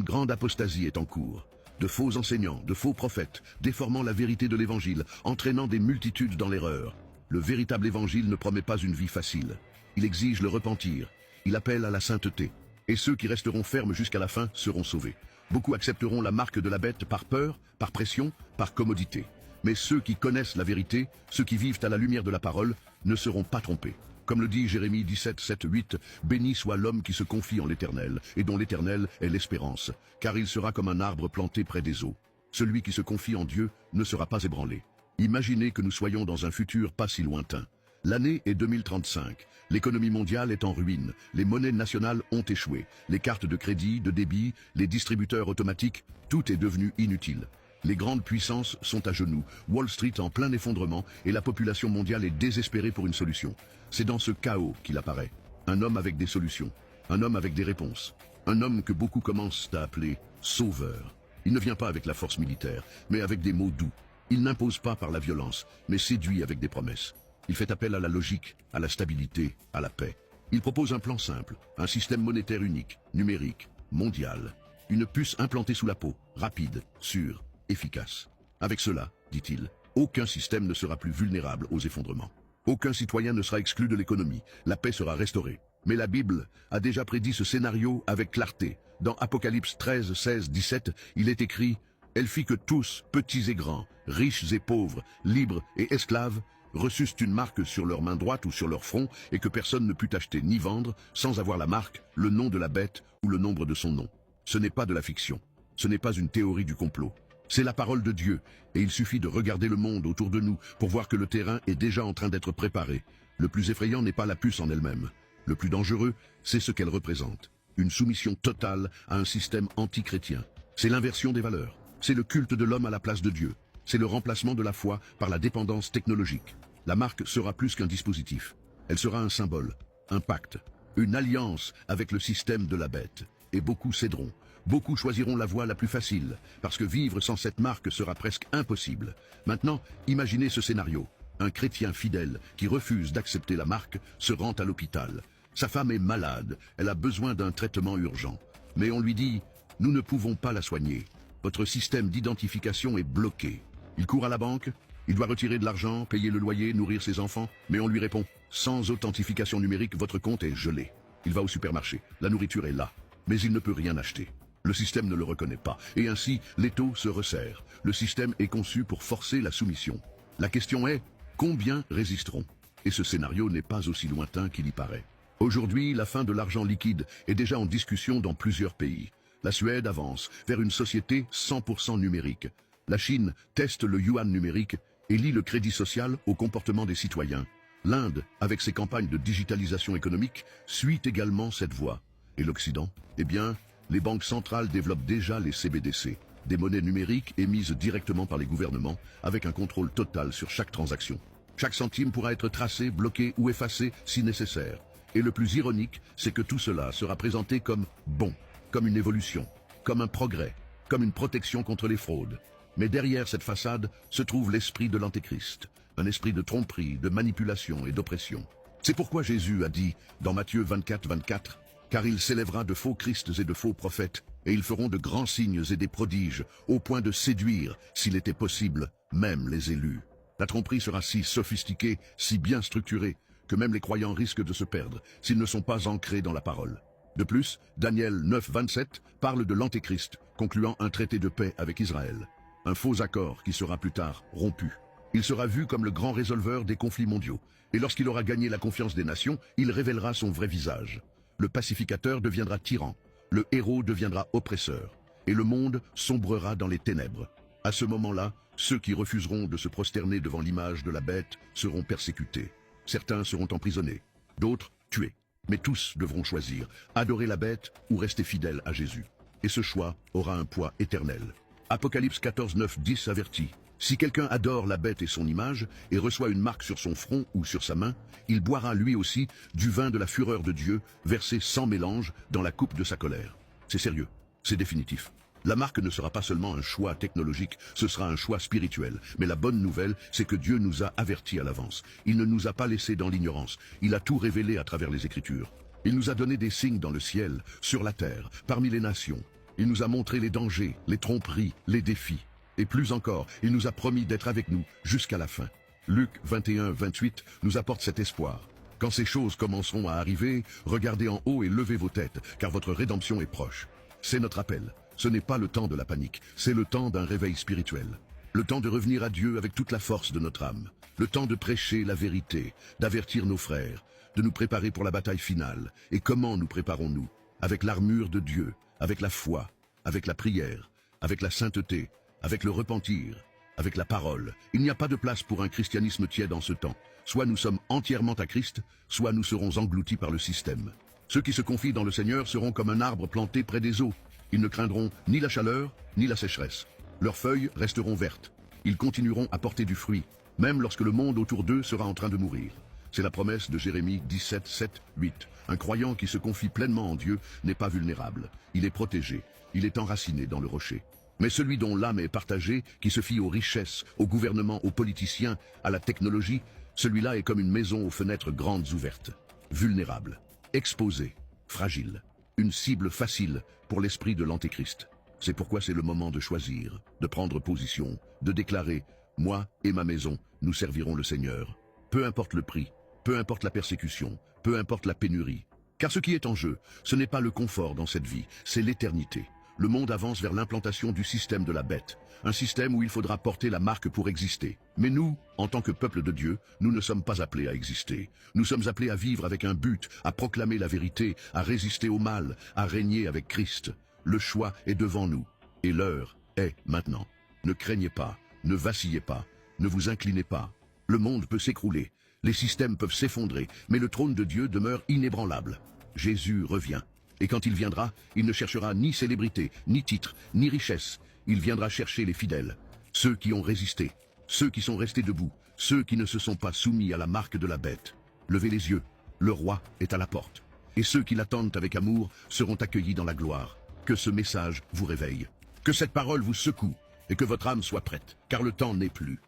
Une grande apostasie est en cours. De faux enseignants, de faux prophètes, déformant la vérité de l'évangile, entraînant des multitudes dans l'erreur. Le véritable évangile ne promet pas une vie facile. Il exige le repentir. Il appelle à la sainteté. Et ceux qui resteront fermes jusqu'à la fin seront sauvés. Beaucoup accepteront la marque de la bête par peur, par pression, par commodité. Mais ceux qui connaissent la vérité, ceux qui vivent à la lumière de la parole, ne seront pas trompés. Comme le dit Jérémie 17, 7, 8, « Béni soit l'homme qui se confie en l'Éternel, et dont l'Éternel est l'espérance, car il sera comme un arbre planté près des eaux. Celui qui se confie en Dieu ne sera pas ébranlé. » Imaginez que nous soyons dans un futur pas si lointain. L'année est 2035. L'économie mondiale est en ruine. Les monnaies nationales ont échoué. Les cartes de crédit, de débit, les distributeurs automatiques, tout est devenu inutile. Les grandes puissances sont à genoux, Wall Street en plein effondrement et la population mondiale est désespérée pour une solution. C'est dans ce chaos qu'il apparaît. Un homme avec des solutions. Un homme avec des réponses. Un homme que beaucoup commencent à appeler sauveur. Il ne vient pas avec la force militaire, mais avec des mots doux. Il n'impose pas par la violence, mais séduit avec des promesses. Il fait appel à la logique, à la stabilité, à la paix. Il propose un plan simple, un système monétaire unique, numérique, mondial. Une puce implantée sous la peau, rapide, sûre, efficace. Avec cela, dit-il, aucun système ne sera plus vulnérable aux effondrements. Aucun citoyen ne sera exclu de l'économie. La paix sera restaurée. Mais la Bible a déjà prédit ce scénario avec clarté. Dans Apocalypse 13, 16, 17, il est écrit « Elle fit que tous, petits et grands, riches et pauvres, libres et esclaves, reçussent une marque sur leur main droite ou sur leur front et que personne ne put acheter ni vendre sans avoir la marque, le nom de la bête ou le nombre de son nom. » Ce n'est pas de la fiction. Ce n'est pas une théorie du complot. C'est la parole de Dieu, et il suffit de regarder le monde autour de nous pour voir que le terrain est déjà en train d'être préparé. Le plus effrayant n'est pas la puce en elle-même. Le plus dangereux, c'est ce qu'elle représente. Une soumission totale à un système anti-chrétien. C'est l'inversion des valeurs. C'est le culte de l'homme à la place de Dieu. C'est le remplacement de la foi par la dépendance technologique. La marque sera plus qu'un dispositif. Elle sera un symbole, un pacte, une alliance avec le système de la bête. Et beaucoup céderont. Beaucoup choisiront la voie la plus facile, parce que vivre sans cette marque sera presque impossible. Maintenant, imaginez ce scénario. Un chrétien fidèle qui refuse d'accepter la marque se rend à l'hôpital. Sa femme est malade, elle a besoin d'un traitement urgent. Mais on lui dit, nous ne pouvons pas la soigner. Votre système d'identification est bloqué. Il court à la banque, il doit retirer de l'argent, payer le loyer, nourrir ses enfants. Mais on lui répond, sans authentification numérique, votre compte est gelé. Il va au supermarché, la nourriture est là, mais il ne peut rien acheter. Le système ne le reconnaît pas, et ainsi, l'étau se resserre. Le système est conçu pour forcer la soumission. La question est, combien résisteront? Et ce scénario n'est pas aussi lointain qu'il y paraît. Aujourd'hui, la fin de l'argent liquide est déjà en discussion dans plusieurs pays. La Suède avance vers une société 100% numérique. La Chine teste le yuan numérique et lie le crédit social au comportement des citoyens. L'Inde, avec ses campagnes de digitalisation économique, suit également cette voie. Et l'Occident? Eh bien, les banques centrales développent déjà les CBDC, des monnaies numériques émises directement par les gouvernements, avec un contrôle total sur chaque transaction. Chaque centime pourra être tracé, bloqué ou effacé si nécessaire. Et le plus ironique, c'est que tout cela sera présenté comme bon, comme une évolution, comme un progrès, comme une protection contre les fraudes. Mais derrière cette façade se trouve l'esprit de l'Antéchrist, un esprit de tromperie, de manipulation et d'oppression. C'est pourquoi Jésus a dit, dans Matthieu 24, 24, « Car il s'élèvera de faux Christs et de faux prophètes, et ils feront de grands signes et des prodiges, au point de séduire, s'il était possible, même les élus. » La tromperie sera si sophistiquée, si bien structurée, que même les croyants risquent de se perdre, s'ils ne sont pas ancrés dans la parole. De plus, Daniel 9, 27 parle de l'Antéchrist, concluant un traité de paix avec Israël. Un faux accord qui sera plus tard rompu. Il sera vu comme le grand résolveur des conflits mondiaux, et lorsqu'il aura gagné la confiance des nations, il révélera son vrai visage. Le pacificateur deviendra tyran, le héros deviendra oppresseur, et le monde sombrera dans les ténèbres. À ce moment-là, ceux qui refuseront de se prosterner devant l'image de la bête seront persécutés. Certains seront emprisonnés, d'autres tués. Mais tous devront choisir, adorer la bête ou rester fidèles à Jésus. Et ce choix aura un poids éternel. Apocalypse 14, 9, 10 avertit. Si quelqu'un adore la bête et son image, et reçoit une marque sur son front ou sur sa main, il boira lui aussi du vin de la fureur de Dieu, versé sans mélange dans la coupe de sa colère. C'est sérieux, c'est définitif. La marque ne sera pas seulement un choix technologique, ce sera un choix spirituel. Mais la bonne nouvelle, c'est que Dieu nous a avertis à l'avance. Il ne nous a pas laissés dans l'ignorance. Il a tout révélé à travers les Écritures. Il nous a donné des signes dans le ciel, sur la terre, parmi les nations. Il nous a montré les dangers, les tromperies, les défis. Et plus encore, il nous a promis d'être avec nous jusqu'à la fin. Luc 21-28 nous apporte cet espoir. Quand ces choses commenceront à arriver, regardez en haut et levez vos têtes, car votre rédemption est proche. C'est notre appel. Ce n'est pas le temps de la panique, c'est le temps d'un réveil spirituel. Le temps de revenir à Dieu avec toute la force de notre âme. Le temps de prêcher la vérité, d'avertir nos frères, de nous préparer pour la bataille finale. Et comment nous préparons-nous? Avec l'armure de Dieu, avec la foi, avec la prière, avec la sainteté, avec le repentir, avec la parole. Il n'y a pas de place pour un christianisme tiède en ce temps. Soit nous sommes entièrement à Christ, soit nous serons engloutis par le système. Ceux qui se confient dans le Seigneur seront comme un arbre planté près des eaux. Ils ne craindront ni la chaleur, ni la sécheresse. Leurs feuilles resteront vertes. Ils continueront à porter du fruit, même lorsque le monde autour d'eux sera en train de mourir. C'est la promesse de Jérémie 17, 7, 8. Un croyant qui se confie pleinement en Dieu n'est pas vulnérable. Il est protégé. Il est enraciné dans le rocher. Mais celui dont l'âme est partagée, qui se fie aux richesses, au gouvernement, aux politiciens, à la technologie, celui-là est comme une maison aux fenêtres grandes ouvertes. Vulnérable, exposé, fragile. Une cible facile pour l'esprit de l'Antéchrist. C'est pourquoi c'est le moment de choisir, de prendre position, de déclarer « Moi et ma maison, nous servirons le Seigneur ». Peu importe le prix, peu importe la persécution, peu importe la pénurie. Car ce qui est en jeu, ce n'est pas le confort dans cette vie, c'est l'éternité. Le monde avance vers l'implantation du système de la bête, un système où il faudra porter la marque pour exister. Mais nous, en tant que peuple de Dieu, nous ne sommes pas appelés à exister. Nous sommes appelés à vivre avec un but, à proclamer la vérité, à résister au mal, à régner avec Christ. Le choix est devant nous, et l'heure est maintenant. Ne craignez pas, ne vacillez pas, ne vous inclinez pas. Le monde peut s'écrouler, les systèmes peuvent s'effondrer, mais le trône de Dieu demeure inébranlable. Jésus revient. Et quand il viendra, il ne cherchera ni célébrité, ni titre, ni richesse. Il viendra chercher les fidèles, ceux qui ont résisté, ceux qui sont restés debout, ceux qui ne se sont pas soumis à la marque de la bête. Levez les yeux, le roi est à la porte. Et ceux qui l'attendent avec amour seront accueillis dans la gloire. Que ce message vous réveille, que cette parole vous secoue, et que votre âme soit prête, car le temps n'est plus.